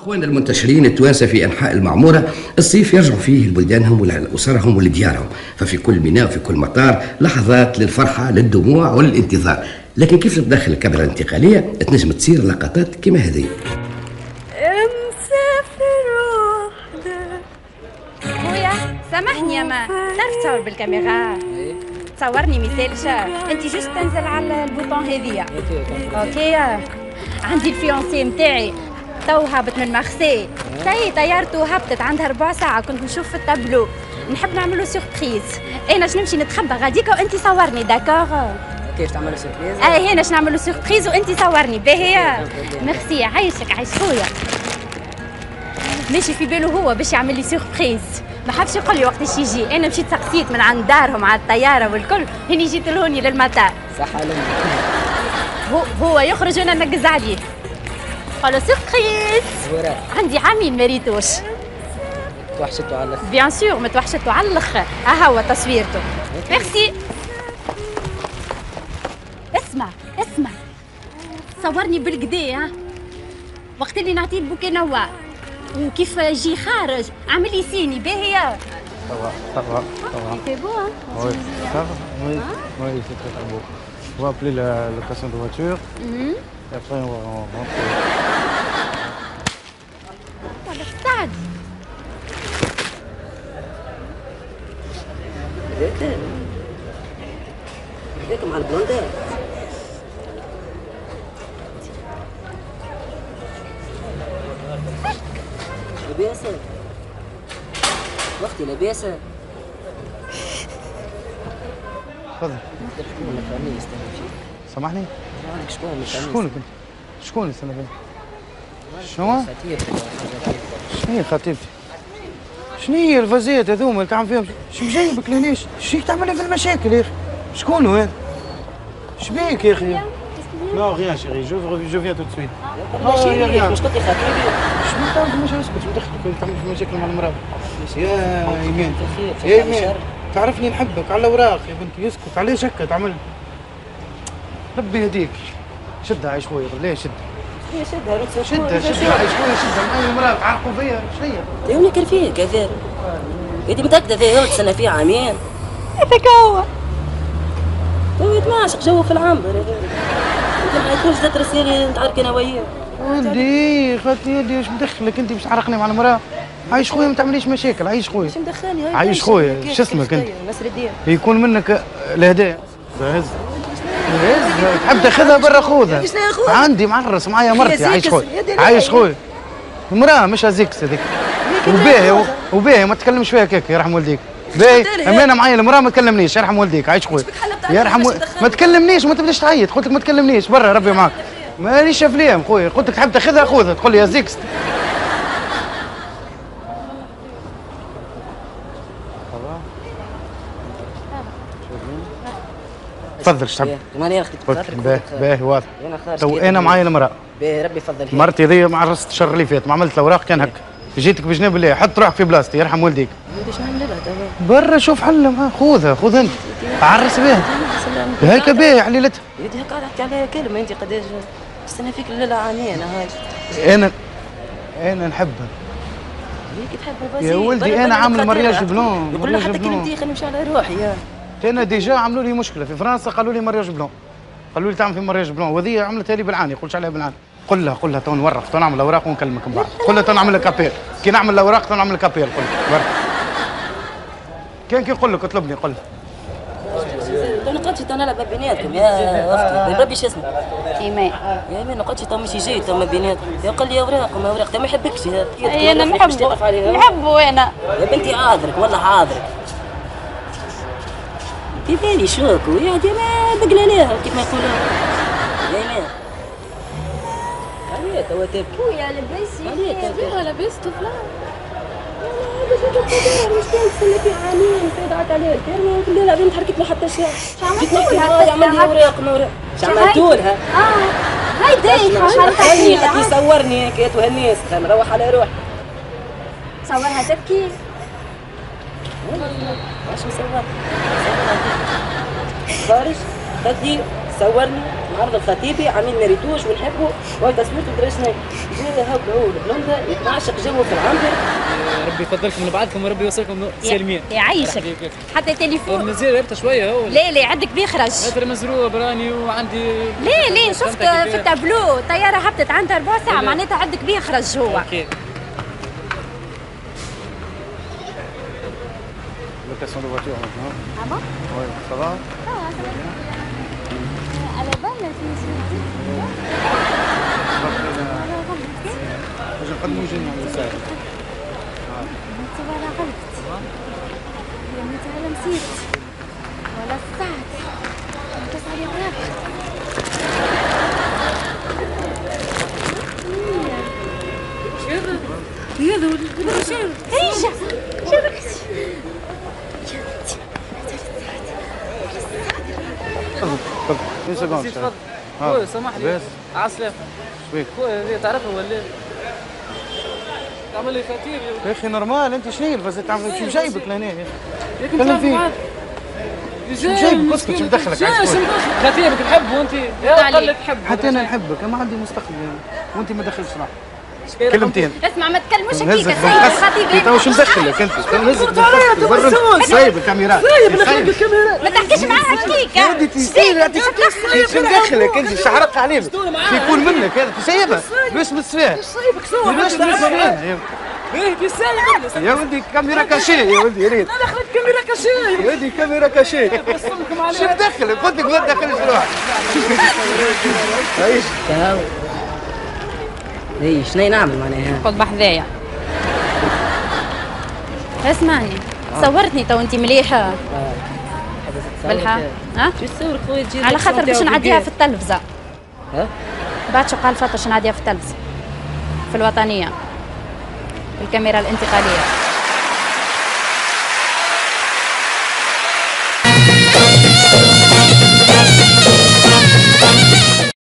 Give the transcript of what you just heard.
اخواننا المنتشرين التوانسه في انحاء المعموره الصيف يرجعوا فيه لبلدانهم ولاسرهم ولديارهم، ففي كل ميناء وفي كل مطار لحظات للفرحه للدموع وللانتظار، لكن كيف تدخل الكاميرا الانتقاليه تنجم تصير لقطات كما هذه. مسافر وحدك. خويا سامحني يا ما تعرف تصور بالكاميرا؟ تصورني مثالش، انت جوست تنزل على البوطون هذيا. اوكي عندي الفيونسي متاعي تو هابط من مارسي، طيارته هبطت عندها 4 ساعة، كنت نشوف في التابلو، نحب نعملو سيربريز، انا نمشي نتخبى غاديكا وانت صورني داكور؟ كيف تعملوا سيربريز؟ هنا نعملو سيربريز وانت صورني باهي. ميرسي عايشك عايش خويا. ماشي في باله هو باش يعمل لي سيربريز، ما حبش يقول لي وقتاش يجي، انا مشيت سقسيت من عند دارهم على الطيارة والكل، هني جيت لهوني للمطار. صح عليك. هو يخرج وانا نقز عليه. قالوا سيربريز. عندي عامين ما ريتوش. توحشتوا على الاخر. بيان سور متوحشتوا على الاخر، ها هو تصويرته. ميرسي. اسمع صورني بالكدا ها، وقت اللي نعطيه البوكي نوار وكيف جي خارج اعمل لي سيني باهيه. طبعا سي بو oui c'est très beau. On va appeler la location de voiture et après on va rentrer. استعد. هذاك مع البلوندات. لاباسة وقتي لاباسة. تفضل. سامحني؟ شكونك انت؟ شكون استنى فين؟ شنو؟ شنو هي خطيبتي؟ شنو هي الفازات هذوما اللي تعمل فيهم؟ شو جايبك لهناش؟ شو تعمل في المشاكل يا اخي؟ شكون هو هذا؟ شبيك يا اخي؟ Non, rien chérie, je viens tout de suite. مش قلت لي خطيبي؟ شنو تعمل مش اسكت شو دخلك تعمل في مشاكل مع المرأة؟ يا ايمان يا ايمان تعرفني نحبك على الاوراق يا بنتي اسكت علاش هكا تعمل؟ ربي يهديك شدها عايش خويا ليه شدها؟ شدها عايش خويا شدها معايا المرأة تعرقوا فيا شنو هي؟ يومي كان فيك يا فارس. انت متأكدة فيها تستنى فيها عامين؟ هذاك هو. تو يتماشق جو في العنبر يا فارس. انت ما يكونش ذات رسالة نتعارك انا وياه. ودي خاطي يدي واش مدخلك انت باش تعرقني مع المرأة؟ عايش خويا ما تعمليش مشاكل عايش خويا. مش مدخلني عايش خويا شو اسمك انت؟ نصر الدين. يكون منك الهدايا هز تحب تاخذها برا خذها. عندي معرس معايا مرتي عايش خويا عايش خويا. المرأة مش هزيكس هذيك وباهي ما تكلمش فيها كيك يرحم والديك. باهي امانه معايا المرأة ما تكلمنيش يرحم والديك عايش خويا. يرحم ما تكلمنيش ما تبداش تعيط قلت لك ما تكلمنيش برا ربي معاك. مانيش افلام خويا قلت لك تحب تاخذها خذها تقول لي يا زيكس. تفضل ايش تحب؟ ماني اختي باهي واضح. تو انا معايا المرأة. باهي ربي يفضل فيك. مرتي ذي ما عرست الشهر اللي فات ما عملت الاوراق كان هكا. جيتك بجناب الله حط روحك في بلاصتي يرحم والديك. باش نعمل لها برا شوف حل خذها انت عرس بها هيك باهي عليلتها. يدي هكا تحكي عليها كلمة انت قداش استنى فيك الليلة عانية انا هاي. انا نحبها. هيك تحب يا ولدي انا عامل مرياج بلون. يقول لها حتى كلمتي خليني نمشي على روحي يا. انا ديجا عملوا لي مشكله في فرنسا قالوا لي مرياج بلون. قالوا لي تعمل في مرياج بلون وهذه عملتها لي بالعاني يقولش عليها بالعاني. قل لها تو نورق تو نعمل اوراق ونكلمك من بعد. قل لها تو نعمل لك ابيل كي نعمل الاوراق تو نعمل لك ابيل قل لها كان كي نقول لك اطلبني قل لها. انا قلت تو نلعب بيناتكم يا اختي بربي شو اسمك؟ ايمان. يا ايمان قلت تو ماشي جاي تو ما بيناتكم. يا قال لي اوراق ما اوراق تو ما يحبكش. انا نحبه انا. يا بنتي عاذرك والله عاذرك. في بالي شوكو يا دي ما بقنا ليها كيف ما يقولوا. يا ايمان عليك هو تبكي. خويا لباسي فيها لاباس طفلة. مش كان تسلى في عامين فضعت عليها الكلمة وقلت لها بنت حركت لها حتى شيء. جيت نحكي معاها يعمل لي اوراق شو عملتوا لها؟ هاي دايخة خلني قد يصورني هيك الناس خلينا نروح على روحي. صورها تبكي. واش مصور؟ خارج خدي صورني معرض الخطيبي عاملين ريتوش ونحبوا وتصوير ودرا شنو. جاي هاو بعول بلوندا يتنعشق جو في العنبر. ربي يفضلكم لبعضكم وربي يوصلكم سالمين. يعيشك. حتى تليفون. مازال هبطه شويه هو. لا عندك بيخرج. هذا مزروع براني وعندي. لا شفت في التابلو طياره هبطت عندها 4 ساعه معناتها عندك بيخرج هو. اوكي. Location de voiture maintenant. Ah bon? Oui, ça va? Elle est bonne la fille. باش نقدموا جينا على الساعة. ولا غلبت. يا متى على نسيت. ولا الساعة. تسعة الرابع. هذا ولا شنو؟ هيجا. شبكت. une seconde. تفضل. خويا سامح لي. عسلامة. شويك. خويا تعرفه ولا؟ تعمل لي فاتير يا اخي نورمال انت شنو بس تعمل شو جايبك لهنا يا اخي؟ كلم فيه. شو جايبك اسكت شو مدخلك عايش خطيبك نحبه وانت قال لك تحبه. حتى انا نحبك ما عندي مستقبل وانت ما دخلش روحك. كلمتين اسمع ما تكلموش هكيك سيد خطيبي. انت واش مدخلك انت؟ نهزك سايب الكاميرات. سايب الكاميرات. ما تحكيش معاه هكيك. يا ودي تسير انت شو مدخلك انت شعرك عليك يكون منك هذا تسيبها باش متسفاه باش متسفاه يا ولدي كاميرا كاشيه يا ولدي يا ريت دخلت كاميرا كاشيه يا ولدي كاميرا كاشيه شو مدخلك قلت لك ما تدخلش روحك عيش هاو اي شنو نعمل معناها؟ خذ بحذايا. اسمعني صورتني تو انت مليحه. بالحق ها؟ شو تصور خويا تجي على خاطر باش نعديها في التلفزه. ها؟ بعد شو قال فاطر باش نعديها في التلفزه في الوطنيه في الكاميرا الانتقاليه.